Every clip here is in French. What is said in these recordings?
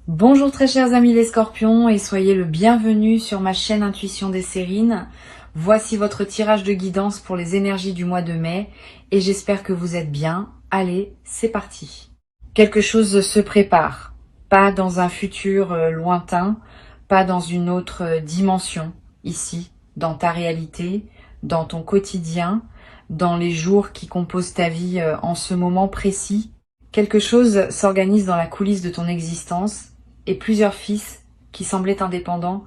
Bonjour très chers amis les scorpions et soyez le bienvenu sur ma chaîne Intuition des Sérines. Voici votre tirage de guidance pour les énergies du mois de mai et j'espère que vous êtes bien. Allez, c'est parti. Quelque chose se prépare, pas dans un futur lointain, pas dans une autre dimension, ici, dans ta réalité, dans ton quotidien, dans les jours qui composent ta vie en ce moment précis. Quelque chose s'organise dans la coulisse de ton existence et plusieurs fils, qui semblaient indépendants,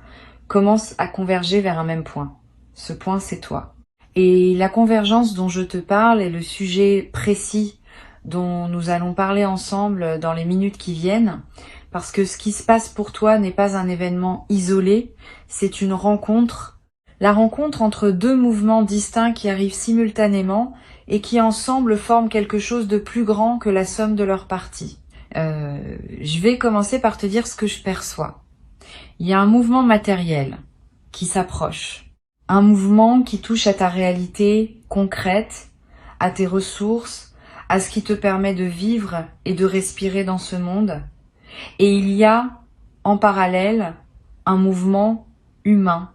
commencent à converger vers un même point. Ce point, c'est toi. Et la convergence dont je te parle est le sujet précis dont nous allons parler ensemble dans les minutes qui viennent, parce que ce qui se passe pour toi n'est pas un événement isolé, c'est une rencontre. La rencontre entre deux mouvements distincts qui arrivent simultanément et qui ensemble forment quelque chose de plus grand que la somme de leurs parties. Je vais commencer par te dire ce que je perçois. Il y a un mouvement matériel qui s'approche, un mouvement qui touche à ta réalité concrète, à tes ressources, à ce qui te permet de vivre et de respirer dans ce monde. Et il y a, en parallèle, un mouvement humain,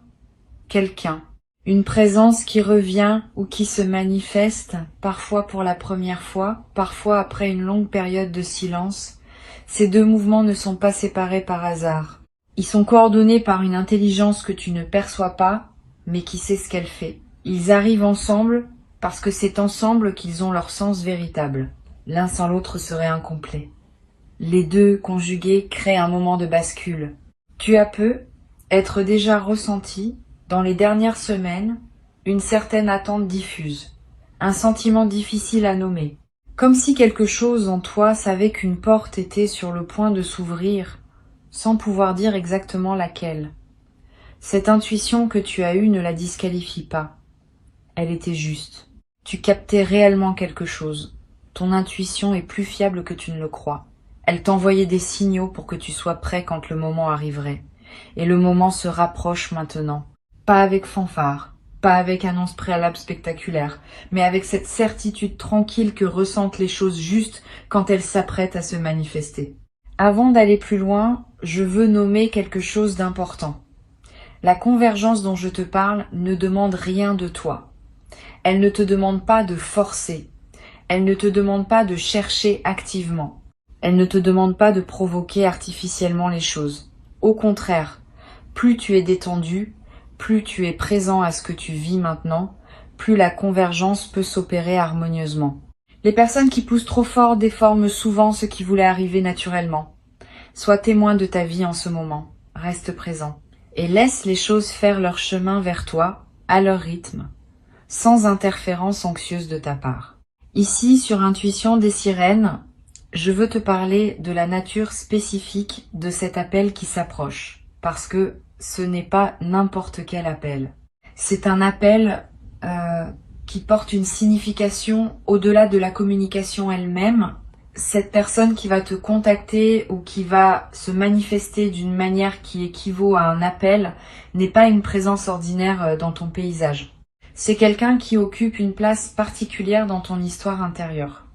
quelqu'un, une présence qui revient ou qui se manifeste, parfois pour la première fois, parfois après une longue période de silence. Ces deux mouvements ne sont pas séparés par hasard. Ils sont coordonnés par une intelligence que tu ne perçois pas, mais qui sait ce qu'elle fait. Ils arrivent ensemble parce que c'est ensemble qu'ils ont leur sens véritable. L'un sans l'autre serait incomplet. Les deux conjugués créent un moment de bascule. Tu as peu être déjà ressenti dans les dernières semaines, une certaine attente diffuse, un sentiment difficile à nommer, comme si quelque chose en toi savait qu'une porte était sur le point de s'ouvrir, sans pouvoir dire exactement laquelle. Cette intuition que tu as eue ne la disqualifie pas. Elle était juste. Tu captais réellement quelque chose. Ton intuition est plus fiable que tu ne le crois. Elle t'envoyait des signaux pour que tu sois prêt quand le moment arriverait. Et le moment se rapproche maintenant. Pas avec fanfare, pas avec annonce préalable spectaculaire, mais avec cette certitude tranquille que ressentent les choses justes quand elles s'apprêtent à se manifester. Avant d'aller plus loin, je veux nommer quelque chose d'important. La convergence dont je te parle ne demande rien de toi. Elle ne te demande pas de forcer. Elle ne te demande pas de chercher activement. Elle ne te demande pas de provoquer artificiellement les choses. Au contraire, plus tu es détendu, plus tu es présent à ce que tu vis maintenant, plus la convergence peut s'opérer harmonieusement. Les personnes qui poussent trop fort déforment souvent ce qui voulait arriver naturellement. Sois témoin de ta vie en ce moment, reste présent, et laisse les choses faire leur chemin vers toi, à leur rythme, sans interférence anxieuse de ta part. Ici, sur Intuition des Sirènes, je veux te parler de la nature spécifique de cet appel qui s'approche, parce que ce n'est pas n'importe quel appel. C'est un appel qui porte une signification au-delà de la communication elle-même. Cette personne qui va te contacter ou qui va se manifester d'une manière qui équivaut à un appel n'est pas une présence ordinaire dans ton paysage. C'est quelqu'un qui occupe une place particulière dans ton histoire intérieure.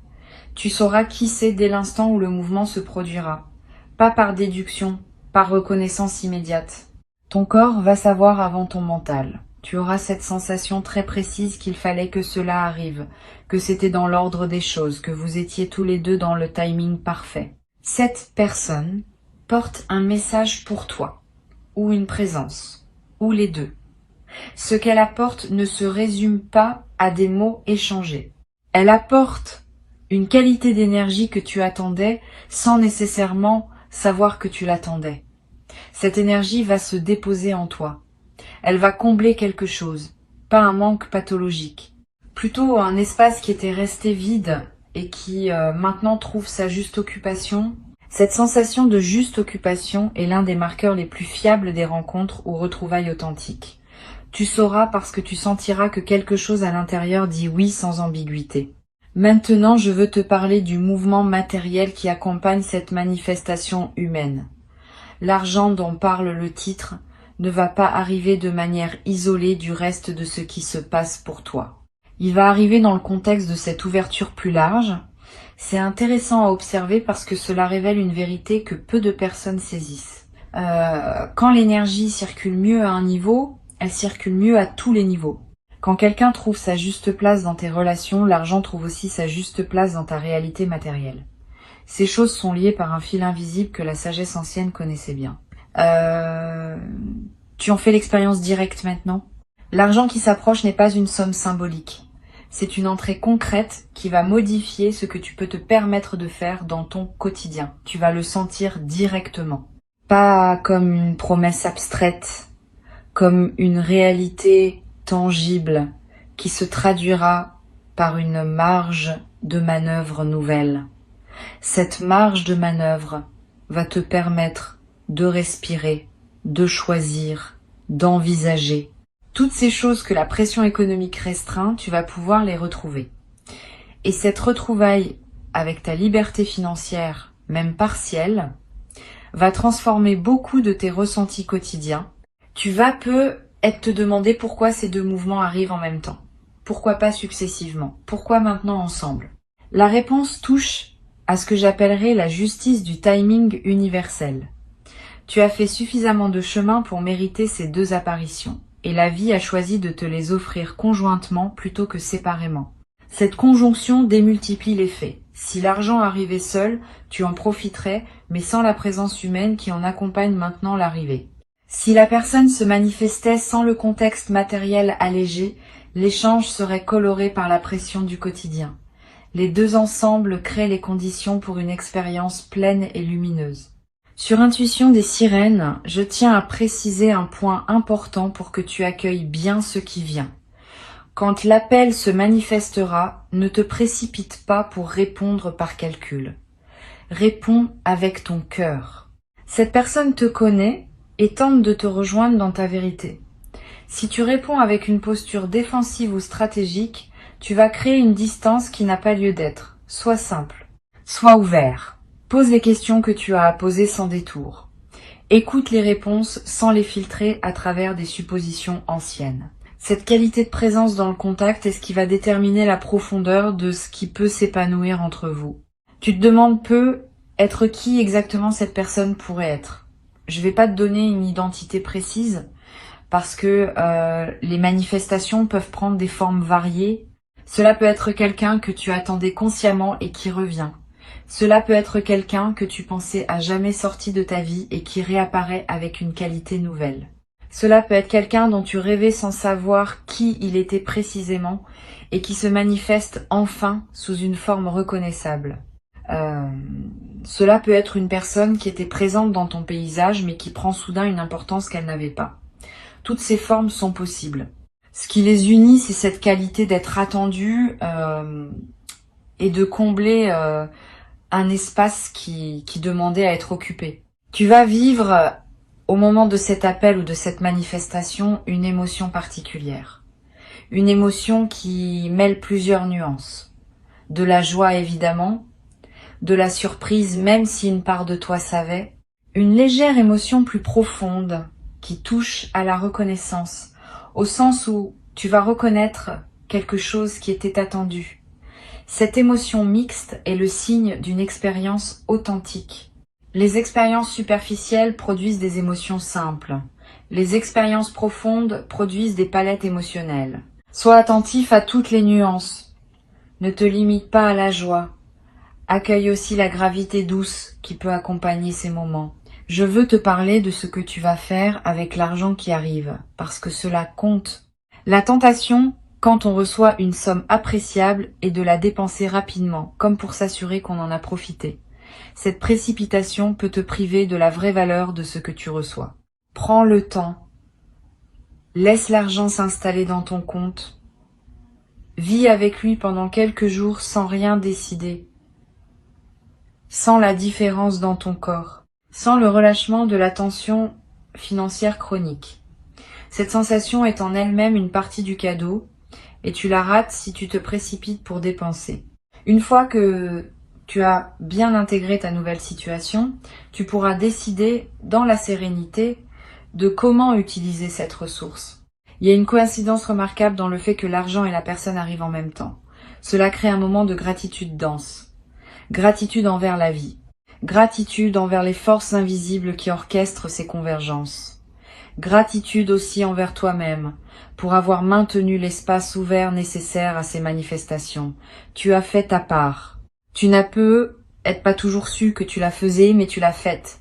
Tu sauras qui c'est dès l'instant où le mouvement se produira. Pas par déduction, par reconnaissance immédiate. Ton corps va savoir avant ton mental. Tu auras cette sensation très précise qu'il fallait que cela arrive, que c'était dans l'ordre des choses, que vous étiez tous les deux dans le timing parfait. Cette personne porte un message pour toi, ou une présence, ou les deux. Ce qu'elle apporte ne se résume pas à des mots échangés. Elle apporte une qualité d'énergie que tu attendais sans nécessairement savoir que tu l'attendais. Cette énergie va se déposer en toi. Elle va combler quelque chose, pas un manque pathologique. Plutôt un espace qui était resté vide et qui maintenant trouve sa juste occupation. Cette sensation de juste occupation est l'un des marqueurs les plus fiables des rencontres ou retrouvailles authentiques. Tu sauras parce que tu sentiras que quelque chose à l'intérieur dit oui sans ambiguïté. Maintenant, je veux te parler du mouvement matériel qui accompagne cette manifestation humaine. L'argent dont parle le titre ne va pas arriver de manière isolée du reste de ce qui se passe pour toi. Il va arriver dans le contexte de cette ouverture plus large, C'est intéressant à observer parce que cela révèle une vérité que peu de personnes saisissent. Quand l'énergie circule mieux à un niveau, elle circule mieux à tous les niveaux. Quand quelqu'un trouve sa juste place dans tes relations, l'argent trouve aussi sa juste place dans ta réalité matérielle. Ces choses sont liées par un fil invisible que la sagesse ancienne connaissait bien. Tu en fais l'expérience directe maintenant? L'argent qui s'approche n'est pas une somme symbolique. C'est une entrée concrète qui va modifier ce que tu peux te permettre de faire dans ton quotidien. Tu vas le sentir directement. Pas comme une promesse abstraite, comme une réalité tangible qui se traduira par une marge de manœuvre nouvelle. Cette marge de manœuvre va te permettre de respirer, de choisir, d'envisager. Toutes ces choses que la pression économique restreint, tu vas pouvoir les retrouver. Et cette retrouvaille avec ta liberté financière, même partielle, va transformer beaucoup de tes ressentis quotidiens. Tu vas peut-être te demander pourquoi ces deux mouvements arrivent en même temps. Pourquoi pas successivement? Pourquoi maintenant ensemble? La réponse touche à ce que j'appellerais la justice du timing universel. Tu as fait suffisamment de chemin pour mériter ces deux apparitions, et la vie a choisi de te les offrir conjointement plutôt que séparément. Cette conjonction démultiplie les faits. Si l'argent arrivait seul, tu en profiterais, mais sans la présence humaine qui en accompagne maintenant l'arrivée. Si la personne se manifestait sans le contexte matériel allégé, l'échange serait coloré par la pression du quotidien. Les deux ensemble créent les conditions pour une expérience pleine et lumineuse. Sur Intuition des sirènes, je tiens à préciser un point important pour que tu accueilles bien ce qui vient. Quand l'appel se manifestera, ne te précipite pas pour répondre par calcul. Réponds avec ton cœur. Cette personne te connaît et tente de te rejoindre dans ta vérité. Si tu réponds avec une posture défensive ou stratégique, tu vas créer une distance qui n'a pas lieu d'être. Sois simple, sois ouvert. Pose les questions que tu as à poser sans détour. Écoute les réponses sans les filtrer à travers des suppositions anciennes. Cette qualité de présence dans le contact est ce qui va déterminer la profondeur de ce qui peut s'épanouir entre vous. Tu te demandes être qui exactement cette personne pourrait être. Je vais pas te donner une identité précise parce que les manifestations peuvent prendre des formes variées. Cela peut être quelqu'un que tu attendais consciemment et qui revient. Cela peut être quelqu'un que tu pensais à jamais sorti de ta vie et qui réapparaît avec une qualité nouvelle. Cela peut être quelqu'un dont tu rêvais sans savoir qui il était précisément et qui se manifeste enfin sous une forme reconnaissable. Cela peut être une personne qui était présente dans ton paysage mais qui prend soudain une importance qu'elle n'avait pas. Toutes ces formes sont possibles. Ce qui les unit, c'est cette qualité d'être attendu et de combler un espace qui demandait à être occupé. Tu vas vivre au moment de cet appel ou de cette manifestation une émotion particulière. Une émotion qui mêle plusieurs nuances. De la joie évidemment, de la surprise même si une part de toi savait, une légère émotion plus profonde qui touche à la reconnaissance, au sens où tu vas reconnaître quelque chose qui était attendu. Cette émotion mixte est le signe d'une expérience authentique. Les expériences superficielles produisent des émotions simples. Les expériences profondes produisent des palettes émotionnelles. Sois attentif à toutes les nuances. Ne te limite pas à la joie. Accueille aussi la gravité douce qui peut accompagner ces moments. Je veux te parler de ce que tu vas faire avec l'argent qui arrive, parce que cela compte. La tentation, quand on reçoit une somme appréciable, est de la dépenser rapidement, comme pour s'assurer qu'on en a profité. Cette précipitation peut te priver de la vraie valeur de ce que tu reçois. Prends le temps. Laisse l'argent s'installer dans ton compte. Vis avec lui pendant quelques jours sans rien décider. Sans la différence dans ton corps. Sans le relâchement de la tension financière chronique. Cette sensation est en elle-même une partie du cadeau et tu la rates si tu te précipites pour dépenser. Une fois que tu as bien intégré ta nouvelle situation, tu pourras décider dans la sérénité de comment utiliser cette ressource. Il y a une coïncidence remarquable dans le fait que l'argent et la personne arrivent en même temps. Cela crée un moment de gratitude dense. Gratitude envers la vie. Gratitude envers les forces invisibles qui orchestrent ces convergences. Gratitude aussi envers toi-même pour avoir maintenu l'espace ouvert nécessaire à ces manifestations. Tu as fait ta part. Tu n'as peut-être pas toujours su que tu la faisais, mais tu l'as faite.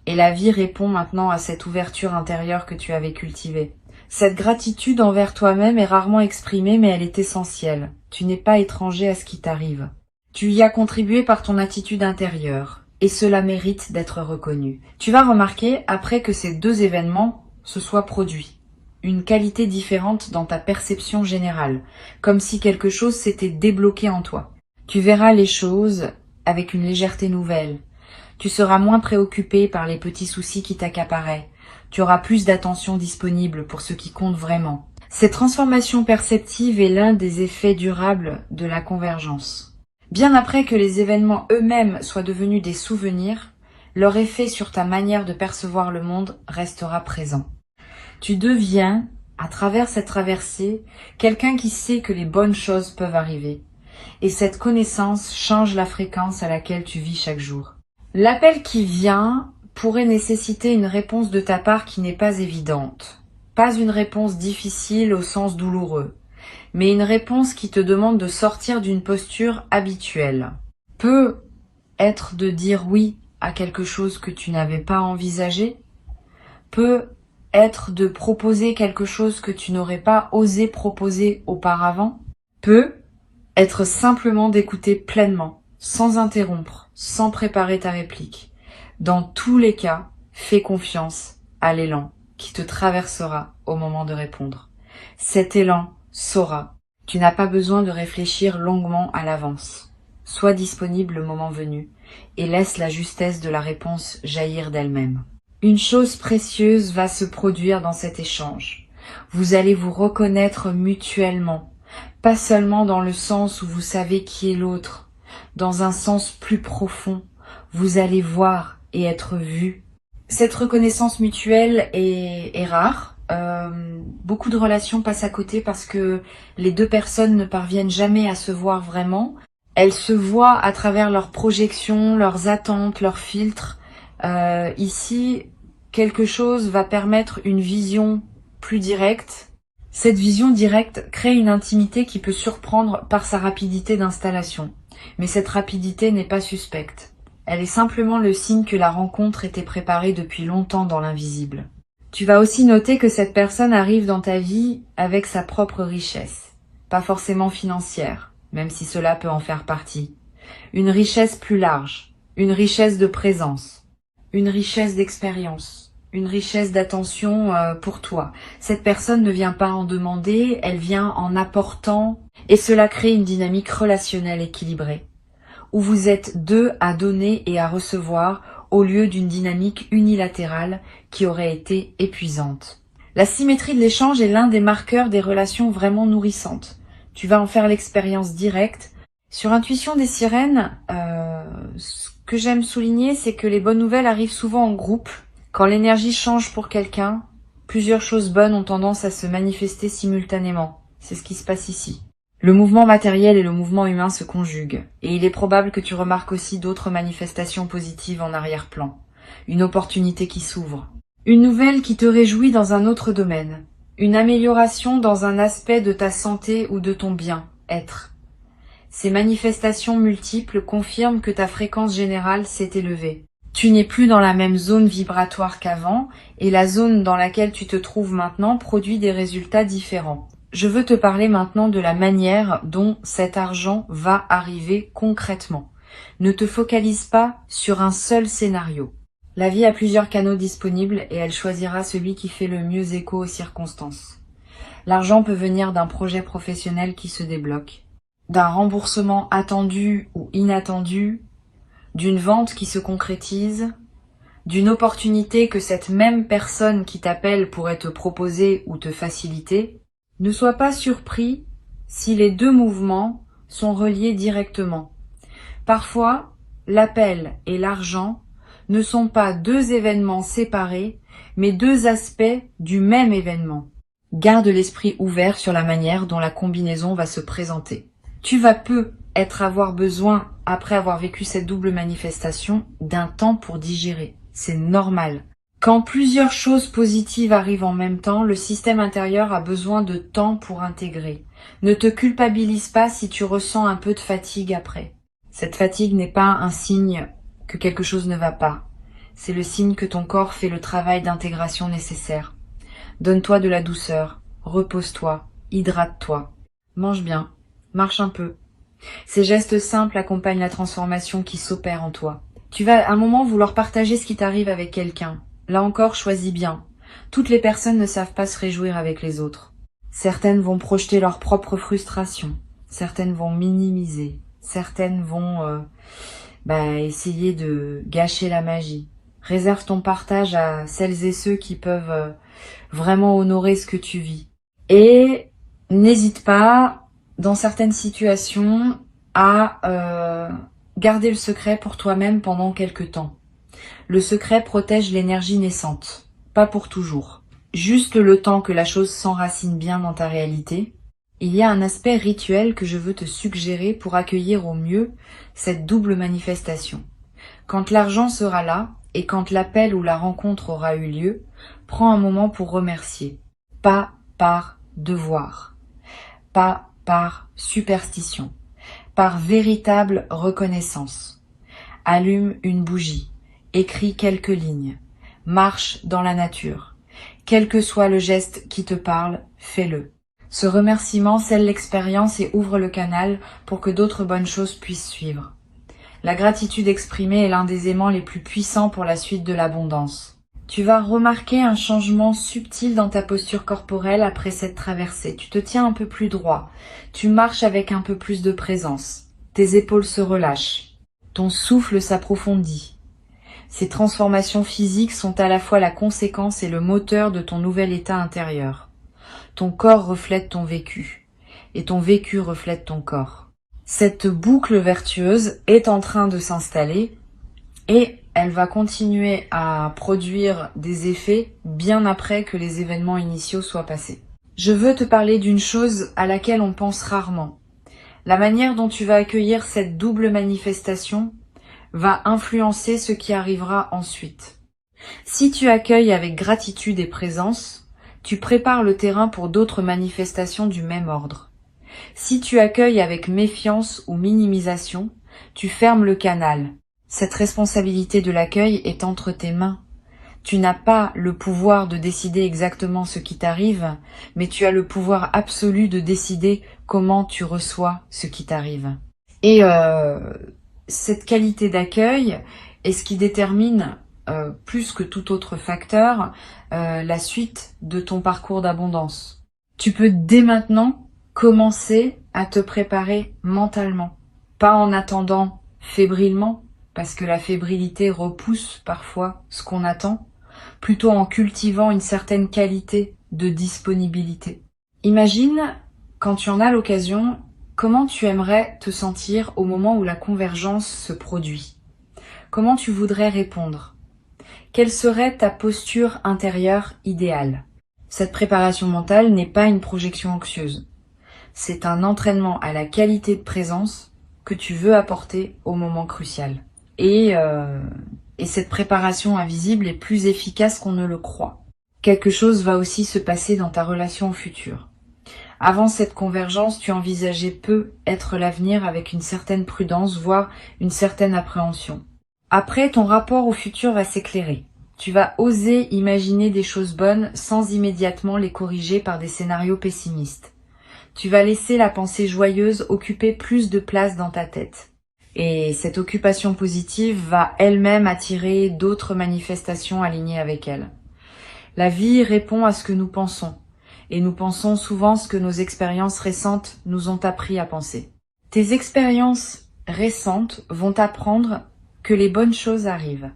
Et la vie répond maintenant à cette ouverture intérieure que tu avais cultivée. Cette gratitude envers toi-même est rarement exprimée, mais elle est essentielle. Tu n'es pas étranger à ce qui t'arrive. Tu y as contribué par ton attitude intérieure, et cela mérite d'être reconnu. Tu vas remarquer, après que ces deux événements se soient produits, une qualité différente dans ta perception générale, comme si quelque chose s'était débloqué en toi. Tu verras les choses avec une légèreté nouvelle. Tu seras moins préoccupé par les petits soucis qui t'accaparaient. Tu auras plus d'attention disponible pour ce qui compte vraiment. Cette transformation perceptive est l'un des effets durables de la convergence. Bien après que les événements eux-mêmes soient devenus des souvenirs, leur effet sur ta manière de percevoir le monde restera présent. Tu deviens, à travers cette traversée, quelqu'un qui sait que les bonnes choses peuvent arriver. Et cette connaissance change la fréquence à laquelle tu vis chaque jour. L'appel qui vient pourrait nécessiter une réponse de ta part qui n'est pas évidente. Pas une réponse difficile au sens douloureux, mais une réponse qui te demande de sortir d'une posture habituelle. Peut être de dire oui à quelque chose que tu n'avais pas envisagé, peut être de proposer quelque chose que tu n'aurais pas osé proposer auparavant, peut être simplement d'écouter pleinement, sans interrompre, sans préparer ta réplique. Dans tous les cas, fais confiance à l'élan qui te traversera au moment de répondre. Cet élan saura. Tu n'as pas besoin de réfléchir longuement à l'avance. Sois disponible le moment venu et laisse la justesse de la réponse jaillir d'elle-même. Une chose précieuse va se produire dans cet échange. Vous allez vous reconnaître mutuellement, pas seulement dans le sens où vous savez qui est l'autre, dans un sens plus profond. Vous allez voir et être vu. Cette reconnaissance mutuelle est rare. Beaucoup de relations passent à côté parce que les deux personnes ne parviennent jamais à se voir vraiment. Elles se voient à travers leurs projections, leurs attentes, leurs filtres. Ici, quelque chose va permettre une vision plus directe. Cette vision directe crée une intimité qui peut surprendre par sa rapidité d'installation. Mais cette rapidité n'est pas suspecte. Elle est simplement le signe que la rencontre était préparée depuis longtemps dans l'invisible. Tu vas aussi noter que cette personne arrive dans ta vie avec sa propre richesse. Pas forcément financière, même si cela peut en faire partie. Une richesse plus large, une richesse de présence, une richesse d'expérience, une richesse d'attention pour toi. Cette personne ne vient pas en demander, elle vient en apportant, et cela crée une dynamique relationnelle équilibrée, où vous êtes deux à donner et à recevoir au lieu d'une dynamique unilatérale qui aurait été épuisante. La symétrie de l'échange est l'un des marqueurs des relations vraiment nourrissantes. Tu vas en faire l'expérience directe. Sur Intuition des sirènes, ce que j'aime souligner, c'est que les bonnes nouvelles arrivent souvent en groupe. Quand l'énergie change pour quelqu'un, plusieurs choses bonnes ont tendance à se manifester simultanément. C'est ce qui se passe ici. Le mouvement matériel et le mouvement humain se conjuguent, et il est probable que tu remarques aussi d'autres manifestations positives en arrière-plan. Une opportunité qui s'ouvre. Une nouvelle qui te réjouit dans un autre domaine. Une amélioration dans un aspect de ta santé ou de ton bien-être. Ces manifestations multiples confirment que ta fréquence générale s'est élevée. Tu n'es plus dans la même zone vibratoire qu'avant, et la zone dans laquelle tu te trouves maintenant produit des résultats différents. Je veux te parler maintenant de la manière dont cet argent va arriver concrètement. Ne te focalise pas sur un seul scénario. La vie a plusieurs canaux disponibles et elle choisira celui qui fait le mieux écho aux circonstances. L'argent peut venir d'un projet professionnel qui se débloque, d'un remboursement attendu ou inattendu, d'une vente qui se concrétise, d'une opportunité que cette même personne qui t'appelle pourrait te proposer ou te faciliter. Ne sois pas surpris si les deux mouvements sont reliés directement. Parfois, l'appel et l'argent ne sont pas deux événements séparés, mais deux aspects du même événement. Garde l'esprit ouvert sur la manière dont la combinaison va se présenter. Tu vas avoir besoin après avoir vécu cette double manifestation, d'un temps pour digérer. C'est normal. Quand plusieurs choses positives arrivent en même temps, le système intérieur a besoin de temps pour intégrer. Ne te culpabilise pas si tu ressens un peu de fatigue après. Cette fatigue n'est pas un signe que quelque chose ne va pas. C'est le signe que ton corps fait le travail d'intégration nécessaire. Donne-toi de la douceur, repose-toi, hydrate-toi, mange bien, marche un peu. Ces gestes simples accompagnent la transformation qui s'opère en toi. Tu vas à un moment vouloir partager ce qui t'arrive avec quelqu'un. Là encore, choisis bien. Toutes les personnes ne savent pas se réjouir avec les autres. Certaines vont projeter leur propre frustration. Certaines vont minimiser. Certaines vont essayer de gâcher la magie. Réserve ton partage à celles et ceux qui peuvent vraiment honorer ce que tu vis. Et n'hésite pas, dans certaines situations, à garder le secret pour toi-même pendant quelque temps. Le secret protège l'énergie naissante, pas pour toujours. Juste le temps que la chose s'enracine bien dans ta réalité. Il y a un aspect rituel que je veux te suggérer pour accueillir au mieux cette double manifestation. Quand l'argent sera là, et quand l'appel ou la rencontre aura eu lieu, prends un moment pour remercier. Pas par devoir, pas par superstition, par véritable reconnaissance. Allume une bougie, écris quelques lignes, marche dans la nature. Quel que soit le geste qui te parle, fais-le. Ce remerciement scelle l'expérience et ouvre le canal pour que d'autres bonnes choses puissent suivre. La gratitude exprimée est l'un des aimants les plus puissants pour la suite de l'abondance. Tu vas remarquer un changement subtil dans ta posture corporelle après cette traversée. Tu te tiens un peu plus droit. Tu marches avec un peu plus de présence. Tes épaules se relâchent. Ton souffle s'approfondit. Ces transformations physiques sont à la fois la conséquence et le moteur de ton nouvel état intérieur. Ton corps reflète ton vécu, et ton vécu reflète ton corps. Cette boucle vertueuse est en train de s'installer, et elle va continuer à produire des effets bien après que les événements initiaux soient passés. Je veux te parler d'une chose à laquelle on pense rarement. La manière dont tu vas accueillir cette double manifestation va influencer ce qui arrivera ensuite. Si tu accueilles avec gratitude et présence, tu prépares le terrain pour d'autres manifestations du même ordre. Si tu accueilles avec méfiance ou minimisation, tu fermes le canal. Cette responsabilité de l'accueil est entre tes mains. Tu n'as pas le pouvoir de décider exactement ce qui t'arrive, mais tu as le pouvoir absolu de décider comment tu reçois ce qui t'arrive. Et cette qualité d'accueil est ce qui détermine plus que tout autre facteur, la suite de ton parcours d'abondance. Tu peux dès maintenant commencer à te préparer mentalement, pas en attendant fébrilement, parce que la fébrilité repousse parfois ce qu'on attend, plutôt en cultivant une certaine qualité de disponibilité. Imagine, quand tu en as l'occasion, comment tu aimerais te sentir au moment où la convergence se produit. Comment tu voudrais répondre? Quelle serait ta posture intérieure idéale? Cette préparation mentale n'est pas une projection anxieuse. C'est un entraînement à la qualité de présence que tu veux apporter au moment crucial. Et cette préparation invisible est plus efficace qu'on ne le croit. Quelque chose va aussi se passer dans ta relation au futur. Avant cette convergence, tu envisageais peu être l'avenir avec une certaine prudence, voire une certaine appréhension. Après, ton rapport au futur va s'éclairer. Tu vas oser imaginer des choses bonnes sans immédiatement les corriger par des scénarios pessimistes. Tu vas laisser la pensée joyeuse occuper plus de place dans ta tête. Et cette occupation positive va elle-même attirer d'autres manifestations alignées avec elle. La vie répond à ce que nous pensons, et nous pensons souvent ce que nos expériences récentes nous ont appris à penser. Tes expériences récentes vont t'apprendre que les bonnes choses arrivent.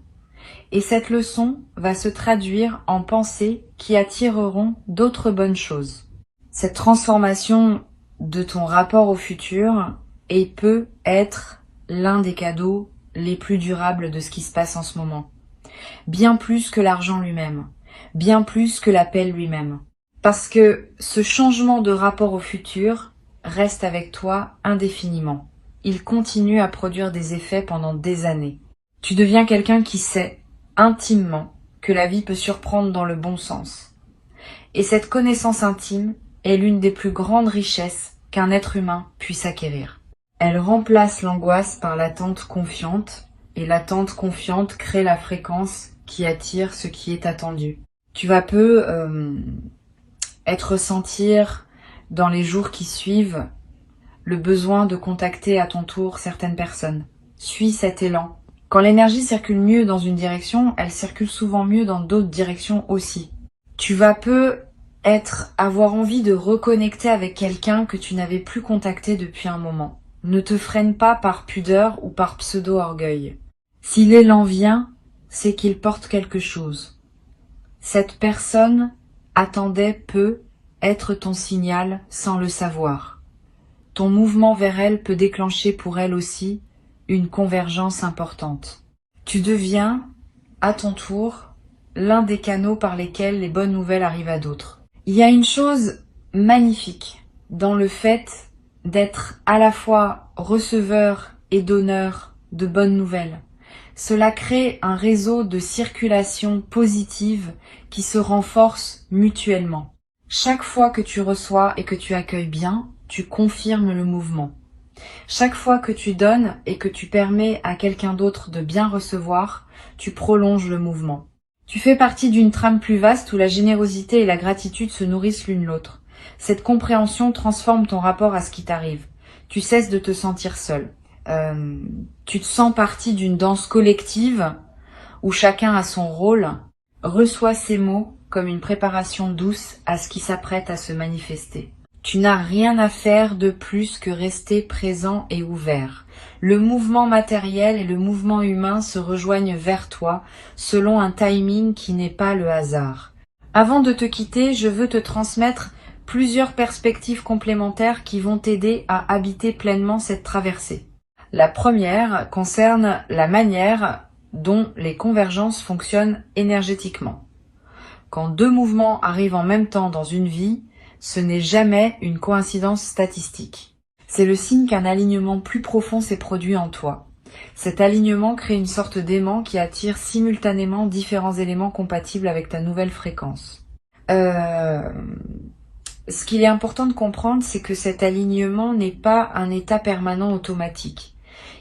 Et cette leçon va se traduire en pensées qui attireront d'autres bonnes choses. Cette transformation de ton rapport au futur peut être l'un des cadeaux les plus durables de ce qui se passe en ce moment. Bien plus que l'argent lui-même, bien plus que l'appel lui-même. Parce que ce changement de rapport au futur reste avec toi indéfiniment. il continue à produire des effets pendant des années. Tu deviens quelqu'un qui sait, intimement, que la vie peut surprendre dans le bon sens. Et cette connaissance intime est l'une des plus grandes richesses qu'un être humain puisse acquérir. Elle remplace l'angoisse par l'attente confiante, et l'attente confiante crée la fréquence qui attire ce qui est attendu. Tu vas peu ressentir dans les jours qui suivent le besoin de contacter à ton tour certaines personnes. Suis cet élan. Quand l'énergie circule mieux dans une direction, elle circule souvent mieux dans d'autres directions aussi. Tu vas peu avoir envie de reconnecter avec quelqu'un que tu n'avais plus contacté depuis un moment. Ne te freine pas par pudeur ou par pseudo-orgueil. Si l'élan vient, c'est qu'il porte quelque chose. Cette personne attendait peu être ton signal sans le savoir. Ton mouvement vers elle peut déclencher pour elle aussi une convergence importante. Tu deviens, à ton tour, l'un des canaux par lesquels les bonnes nouvelles arrivent à d'autres. Il y a une chose magnifique dans le fait d'être à la fois receveur et donneur de bonnes nouvelles. Cela crée un réseau de circulation positive qui se renforce mutuellement. Chaque fois que tu reçois et que tu accueilles bien, tu confirmes le mouvement. Chaque fois que tu donnes et que tu permets à quelqu'un d'autre de bien recevoir, tu prolonges le mouvement. Tu fais partie d'une trame plus vaste où la générosité et la gratitude se nourrissent l'une l'autre. Cette compréhension transforme ton rapport à ce qui t'arrive. Tu cesses de te sentir seul. Tu te sens partie d'une danse collective où chacun a son rôle. Reçois ces mots comme une préparation douce à ce qui s'apprête à se manifester. Tu n'as rien à faire de plus que rester présent et ouvert. Le mouvement matériel et le mouvement humain se rejoignent vers toi selon un timing qui n'est pas le hasard. Avant de te quitter, je veux te transmettre plusieurs perspectives complémentaires qui vont t'aider à habiter pleinement cette traversée. La première concerne la manière dont les convergences fonctionnent énergétiquement. Quand deux mouvements arrivent en même temps dans une vie, ce n'est jamais une coïncidence statistique. C'est le signe qu'un alignement plus profond s'est produit en toi. Cet alignement crée une sorte d'aimant qui attire simultanément différents éléments compatibles avec ta nouvelle fréquence. Ce qu'il est important de comprendre, c'est que cet alignement n'est pas un état permanent automatique.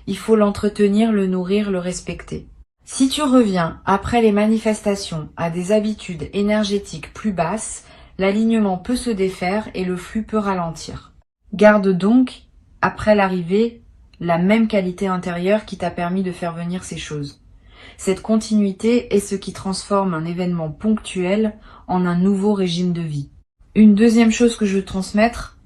Il faut l'entretenir, le nourrir, le respecter. Si tu reviens après les manifestations à des habitudes énergétiques plus basses, l'alignement peut se défaire et le flux peut ralentir. Garde donc, après l'arrivée, la même qualité intérieure qui t'a permis de faire venir ces choses. Cette continuité est ce qui transforme un événement ponctuel en un nouveau régime de vie. Une deuxième chose que je veux transmettre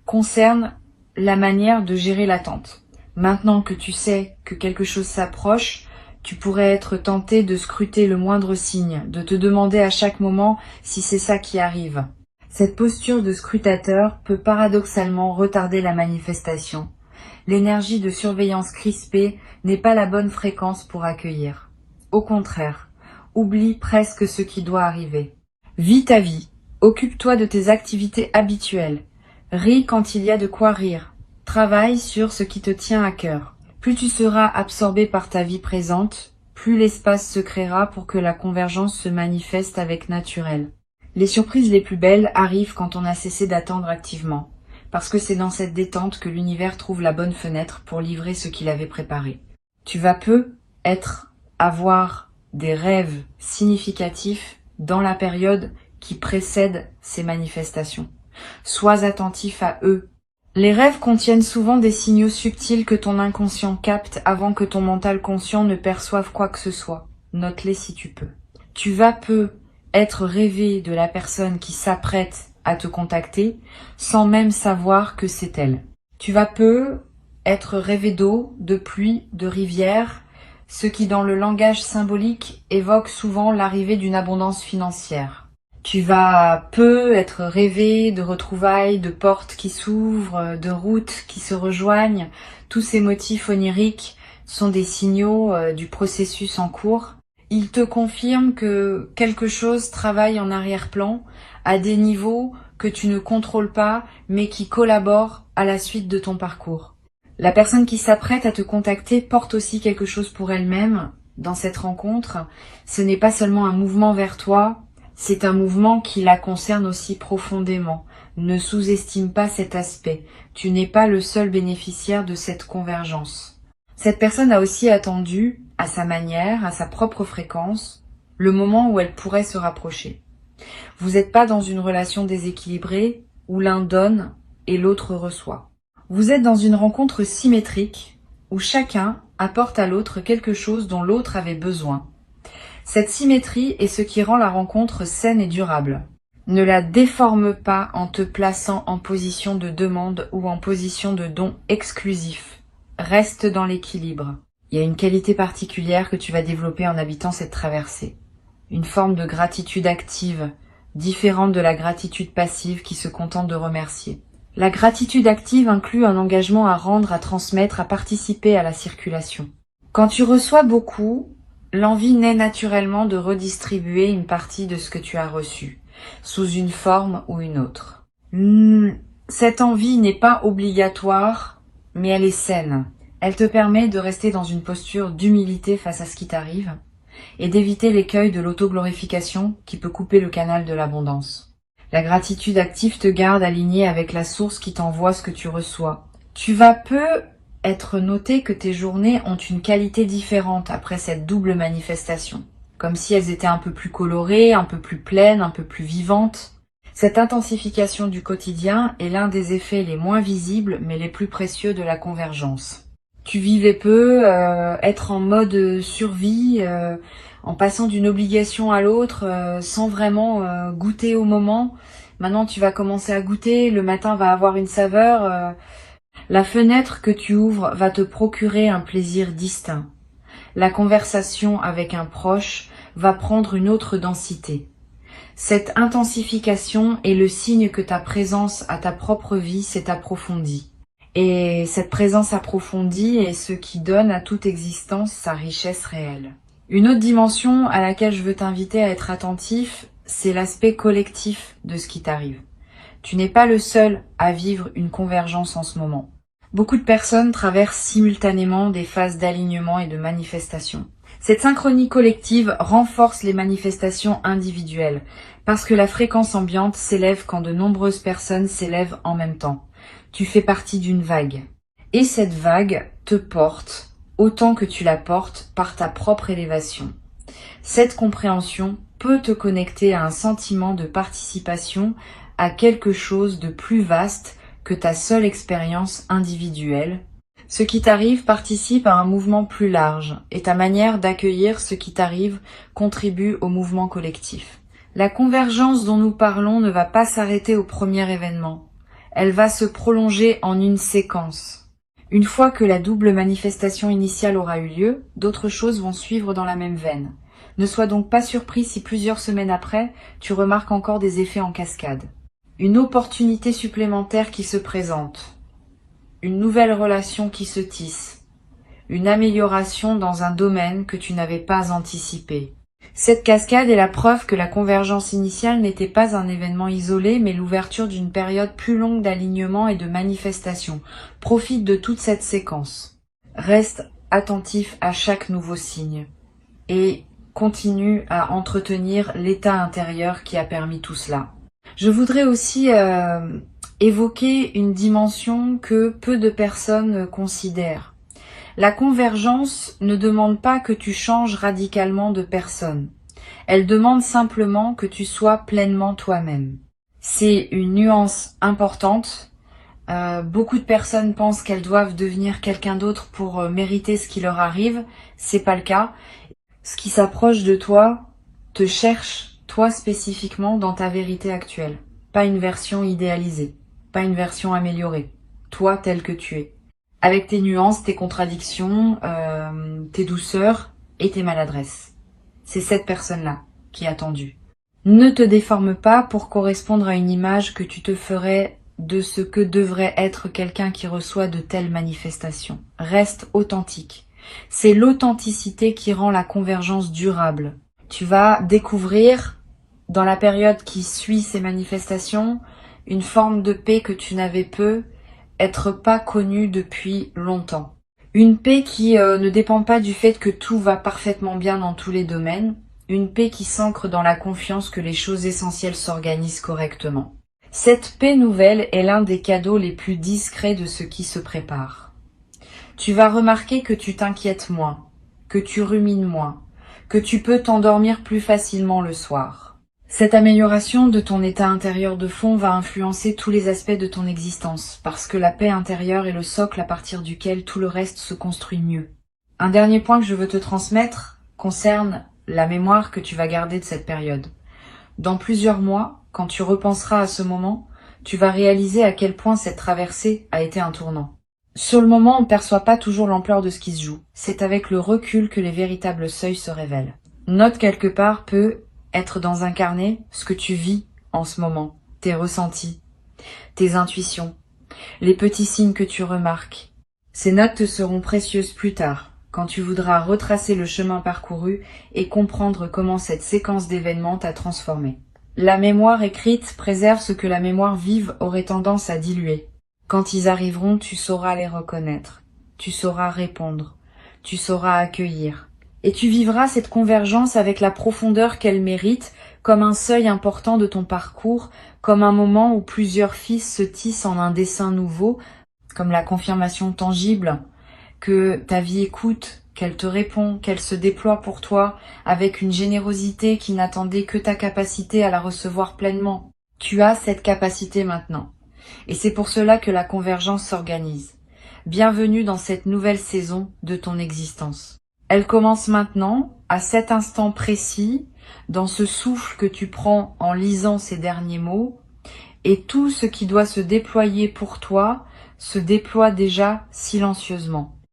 concerne la manière de gérer l'attente. Maintenant que tu sais que quelque chose s'approche, tu pourrais être tenté de scruter le moindre signe, de te demander à chaque moment si c'est ça qui arrive. Cette posture de scrutateur peut paradoxalement retarder la manifestation. L'énergie de surveillance crispée n'est pas la bonne fréquence pour accueillir. Au contraire, oublie presque ce qui doit arriver. Vis ta vie, occupe-toi de tes activités habituelles, ris quand il y a de quoi rire, travaille sur ce qui te tient à cœur. Plus tu seras absorbé par ta vie présente, plus l'espace se créera pour que la convergence se manifeste avec naturel. Les surprises les plus belles arrivent quand on a cessé d'attendre activement, parce que c'est dans cette détente que l'univers trouve la bonne fenêtre pour livrer ce qu'il avait préparé. Tu vas peu avoir des rêves significatifs dans la période qui précède ces manifestations. Sois attentif à eux. Les rêves contiennent souvent des signaux subtils que ton inconscient capte avant que ton mental conscient ne perçoive quoi que ce soit. Note-les si tu peux. Tu vas peu être rêvé de la personne qui s'apprête à te contacter sans même savoir que c'est elle. Tu vas peu être rêvé d'eau, de pluie, de rivière, ce qui dans le langage symbolique évoque souvent l'arrivée d'une abondance financière. Tu vas peu être rêvé de retrouvailles, de portes qui s'ouvrent, de routes qui se rejoignent. Tous ces motifs oniriques sont des signaux du processus en cours. Ils te confirment que quelque chose travaille en arrière-plan à des niveaux que tu ne contrôles pas mais qui collaborent à la suite de ton parcours. La personne qui s'apprête à te contacter porte aussi quelque chose pour elle-même dans cette rencontre. Ce n'est pas seulement un mouvement vers toi, c'est un mouvement qui la concerne aussi profondément. Ne sous-estime pas cet aspect. Tu n'es pas le seul bénéficiaire de cette convergence. Cette personne a aussi attendu, à sa manière, à sa propre fréquence, le moment où elle pourrait se rapprocher. Vous n'êtes pas dans une relation déséquilibrée où l'un donne et l'autre reçoit. Vous êtes dans une rencontre symétrique où chacun apporte à l'autre quelque chose dont l'autre avait besoin. Cette symétrie est ce qui rend la rencontre saine et durable. Ne la déforme pas en te plaçant en position de demande ou en position de don exclusif. Reste dans l'équilibre. Il y a une qualité particulière que tu vas développer en habitant cette traversée. Une forme de gratitude active, différente de la gratitude passive qui se contente de remercier. La gratitude active inclut un engagement à rendre, à transmettre, à participer à la circulation. Quand tu reçois beaucoup, l'envie naît naturellement de redistribuer une partie de ce que tu as reçu, sous une forme ou une autre. Cette envie n'est pas obligatoire, mais elle est saine. Elle te permet de rester dans une posture d'humilité face à ce qui t'arrive et d'éviter l'écueil de l'autoglorification qui peut couper le canal de l'abondance. La gratitude active te garde aligné avec la source qui t'envoie ce que tu reçois. Tu vas peu être noté que tes journées ont une qualité différente après cette double manifestation, comme si elles étaient un peu plus colorées, un peu plus pleines, un peu plus vivantes. Cette intensification du quotidien est l'un des effets les moins visibles mais les plus précieux de la convergence. Tu vivais peu, être en mode survie, en passant d'une obligation à l'autre, sans vraiment goûter au moment. Maintenant, tu vas commencer à goûter, le matin va avoir une saveur. La fenêtre que tu ouvres va te procurer un plaisir distinct. La conversation avec un proche va prendre une autre densité. Cette intensification est le signe que ta présence à ta propre vie s'est approfondie. Et cette présence approfondie est ce qui donne à toute existence sa richesse réelle. Une autre dimension à laquelle je veux t'inviter à être attentif, c'est l'aspect collectif de ce qui t'arrive. Tu n'es pas le seul à vivre une convergence en ce moment. Beaucoup de personnes traversent simultanément des phases d'alignement et de manifestation. Cette synchronie collective renforce les manifestations individuelles, parce que la fréquence ambiante s'élève quand de nombreuses personnes s'élèvent en même temps. Tu fais partie d'une vague. Et cette vague te porte autant que tu la portes par ta propre élévation. Cette compréhension peut te connecter à un sentiment de participation à quelque chose de plus vaste que ta seule expérience individuelle. Ce qui t'arrive participe à un mouvement plus large et ta manière d'accueillir ce qui t'arrive contribue au mouvement collectif. La convergence dont nous parlons ne va pas s'arrêter au premier événement. Elle va se prolonger en une séquence. Une fois que la double manifestation initiale aura eu lieu, d'autres choses vont suivre dans la même veine. Ne sois donc pas surpris si plusieurs semaines après, tu remarques encore des effets en cascade. Une opportunité supplémentaire qui se présente. Une nouvelle relation qui se tisse. Une amélioration dans un domaine que tu n'avais pas anticipé. Cette cascade est la preuve que la convergence initiale n'était pas un événement isolé, mais l'ouverture d'une période plus longue d'alignement et de manifestation. Profite de toute cette séquence. Reste attentif à chaque nouveau signe et continue à entretenir l'état intérieur qui a permis tout cela. Je voudrais aussi évoquer une dimension que peu de personnes considèrent. La convergence ne demande pas que tu changes radicalement de personne. Elle demande simplement que tu sois pleinement toi-même. C'est une nuance importante. Beaucoup de personnes pensent qu'elles doivent devenir quelqu'un d'autre pour mériter ce qui leur arrive. C'est pas le cas. Ce qui s'approche de toi te cherche, toi spécifiquement, dans ta vérité actuelle. Pas une version idéalisée, pas une version améliorée. Toi tel que tu es. Avec tes nuances, tes contradictions, tes douceurs et tes maladresses. C'est cette personne-là qui est attendue. Ne te déforme pas pour correspondre à une image que tu te ferais de ce que devrait être quelqu'un qui reçoit de telles manifestations. Reste authentique. C'est l'authenticité qui rend la convergence durable. Tu vas découvrir, dans la période qui suit ces manifestations, une forme de paix que tu n'avais peu, être pas connu depuis longtemps. Une paix qui ne dépend pas du fait que tout va parfaitement bien dans tous les domaines, une paix qui s'ancre dans la confiance que les choses essentielles s'organisent correctement. Cette paix nouvelle est l'un des cadeaux les plus discrets de ce qui se prépare. Tu vas remarquer que tu t'inquiètes moins, que tu rumines moins, que tu peux t'endormir plus facilement le soir. Cette amélioration de ton état intérieur de fond va influencer tous les aspects de ton existence, parce que la paix intérieure est le socle à partir duquel tout le reste se construit mieux. Un dernier point que je veux te transmettre concerne la mémoire que tu vas garder de cette période. Dans plusieurs mois, quand tu repenseras à ce moment, tu vas réaliser à quel point cette traversée a été un tournant. Sur le moment, on ne perçoit pas toujours l'ampleur de ce qui se joue. C'est avec le recul que les véritables seuils se révèlent. Note quelque part peut être dans un carnet ce que tu vis en ce moment, tes ressentis, tes intuitions, les petits signes que tu remarques. Ces notes te seront précieuses plus tard, quand tu voudras retracer le chemin parcouru et comprendre comment cette séquence d'événements t'a transformé. La mémoire écrite préserve ce que la mémoire vive aurait tendance à diluer. Quand ils arriveront, tu sauras les reconnaître, tu sauras répondre, tu sauras accueillir. Et tu vivras cette convergence avec la profondeur qu'elle mérite, comme un seuil important de ton parcours, comme un moment où plusieurs fils se tissent en un dessin nouveau, comme la confirmation tangible que ta vie écoute, qu'elle te répond, qu'elle se déploie pour toi avec une générosité qui n'attendait que ta capacité à la recevoir pleinement. Tu as cette capacité maintenant. Et c'est pour cela que la convergence s'organise. Bienvenue dans cette nouvelle saison de ton existence. Elle commence maintenant, à cet instant précis, dans ce souffle que tu prends en lisant ces derniers mots, et tout ce qui doit se déployer pour toi se déploie déjà silencieusement.